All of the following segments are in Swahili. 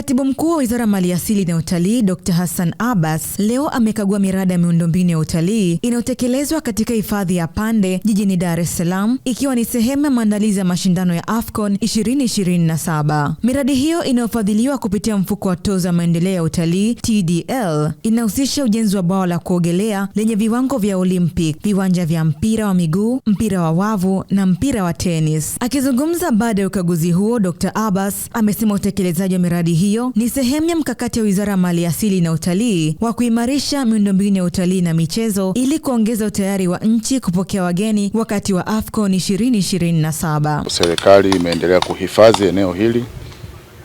Katibu Mkuu wa Wizara ya Maliasili na Utalii, Dr. Hassan Abbas, leo amekagua miradi ya miundombinu ya utalii inayotekelezwa katika hifadhi ya Pande jijini Dar es Salaam, ikiwa ni sehemu ya maandalizi ya mashindano ya AFCON 2027. Miradi hiyo inayofadhiliwa kupitia mfuko wa tozo ya maendeleo ya utalii TDL inahusisha ujenzi wa bwawa la kuogelea lenye viwango vya Olympic, viwanja vya mpira wa miguu, mpira wa wavu na mpira wa tenis. Akizungumza baada ya ukaguzi huo, Dr. Abbas amesema utekelezaji wa miradi hiyo ni sehemu ya mkakati wa Wizara ya Maliasili na Utalii wa kuimarisha miundombinu ya utalii na michezo ili kuongeza utayari wa nchi kupokea wageni wakati wa AFCON 2027. Serikali imeendelea kuhifadhi eneo hili.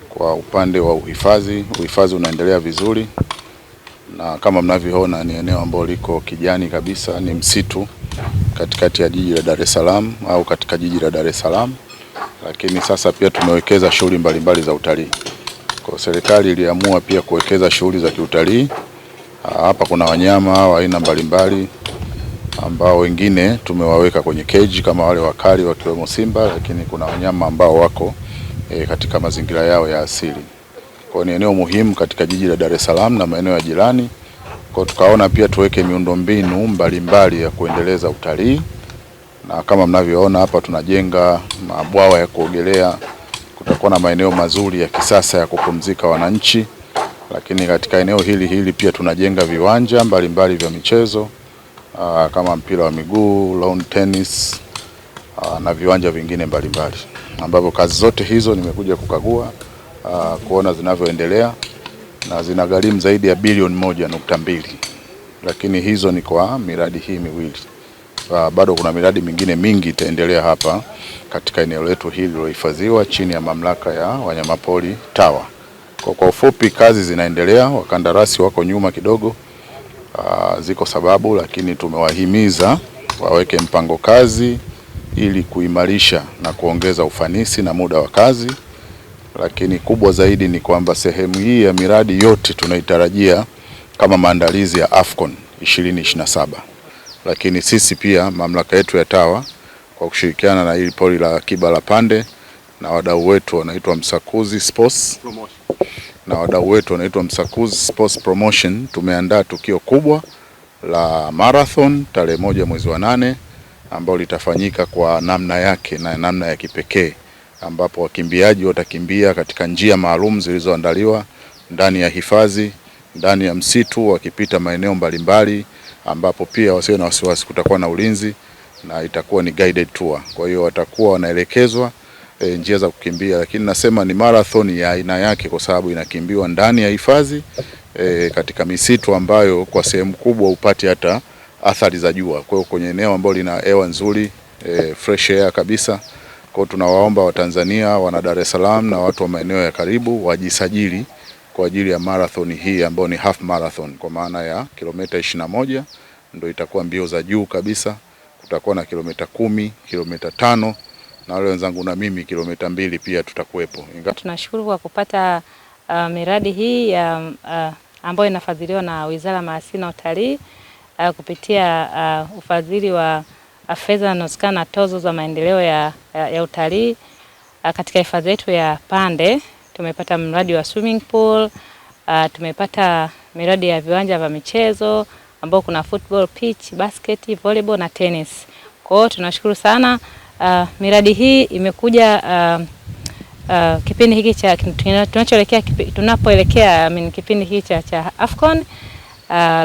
Kwa upande wa uhifadhi unaendelea vizuri, na kama mnavyoona ni eneo ambalo liko kijani kabisa, ni msitu katikati ya jiji la Dar es Salaam au katika jiji la Dar es Salaam. Lakini sasa pia tumewekeza shughuli mbalimbali za utalii. Kwa serikali iliamua pia kuwekeza shughuli za kiutalii. Hapa kuna wanyama wa aina mbalimbali ambao wengine tumewaweka kwenye cage kama wale wakali wakiwemo simba, lakini kuna wanyama ambao wako katika mazingira yao ya asili. Kwa ni eneo muhimu katika jiji la Dar es Salaam na maeneo ya jirani. Kwa tukaona pia tuweke miundombinu mbalimbali ya kuendeleza utalii. Na kama mnavyoona hapa tunajenga mabwawa ya kuogelea, kutakuwa na maeneo mazuri ya kisasa ya kupumzika wananchi. Lakini katika eneo hili pia tunajenga viwanja mbalimbali vya michezo kama mpira wa miguu, lawn tennis na viwanja vingine mbalimbali, ambapo kazi zote hizo nimekuja kukagua kuona zinavyoendelea, na zinagharimu zaidi ya bilioni 1.2. Lakini hizo ni kwa miradi hii miwili. Bado kuna miradi mingine mingi itaendelea hapa katika eneo letu hili lilohifadhiwa chini ya mamlaka ya wanyamapori TAWA. Kwa ufupi, kazi zinaendelea, wakandarasi wako nyuma kidogo, ziko sababu, lakini tumewahimiza waweke mpango kazi ili kuimarisha na kuongeza ufanisi na muda wa kazi. Lakini kubwa zaidi ni kwamba sehemu hii ya miradi yote tunaitarajia kama maandalizi ya AFCON 2027. Lakini sisi pia mamlaka yetu ya TAWA kwa kushirikiana na hili pori la akiba la Pande na wadau wetu wanaitwa Msakuzi Sports Promotion tumeandaa tukio kubwa la marathon tarehe 1 mwezi wa 8 ambao litafanyika kwa namna yake na namna ya kipekee, ambapo wakimbiaji watakimbia katika njia maalum zilizoandaliwa ndani ya hifadhi, ndani ya msitu, wakipita maeneo mbalimbali, ambapo pia wasiwe na wasiwasi, kutakuwa na ulinzi na itakuwa ni guided tour. Kwa hiyo watakuwa wanaelekezwa njia za kukimbia, lakini nasema ni marathon ya aina yake kwa sababu inakimbiwa ndani ya hifadhi katika misitu ambayo kwa sehemu kubwa upati hata athari za jua. Kwa hiyo kwenye eneo ambalo lina hewa nzuri, fresh air kabisa. Kwa hiyo tunawaomba Watanzania, wana Dar es Salaam na watu wa maeneo ya karibu wajisajili kwa ajili ya marathon hii ambayo ni half marathon, kwa maana ya kilomita 21 ndio itakuwa mbio za juu kabisa. Kutakuwa na kilomita 10, kilomita 5 na wale wenzangu na mimi kilomita 2 pia tutakuwepo. Tunashukuru kwa kupata miradi hii ambayo inafadhiliwa na Wizara ya Maliasili na Utalii kupitia ufadhili wa fedha zinazotokana na tozo za maendeleo ya utalii. Katika hifadhi yetu ya Pande tumepata mradi wa swimming pool, tumepata miradi ya viwanja vya michezo ambao kuna football pitch, basket, volleyball na tennis. Kwa hiyo tunashukuru sana. Miradi hii imekuja kipindi hiki cha tunapoelekea kipindi hiki cha AFCON,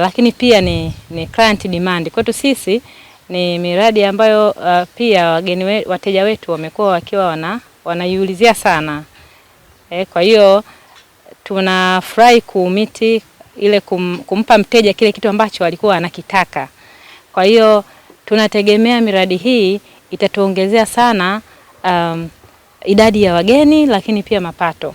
lakini pia ni client demand. Kwetu sisi ni miradi ambayo pia wateja wetu wamekuwa wakiwa wanaiulizia sana. Kwa hiyo tunafurahi kuumiti ile kumpa mteja kile kitu ambacho alikuwa anakitaka. Kwa hiyo tunategemea miradi hii itatuongezea sana idadi ya wageni, lakini pia mapato.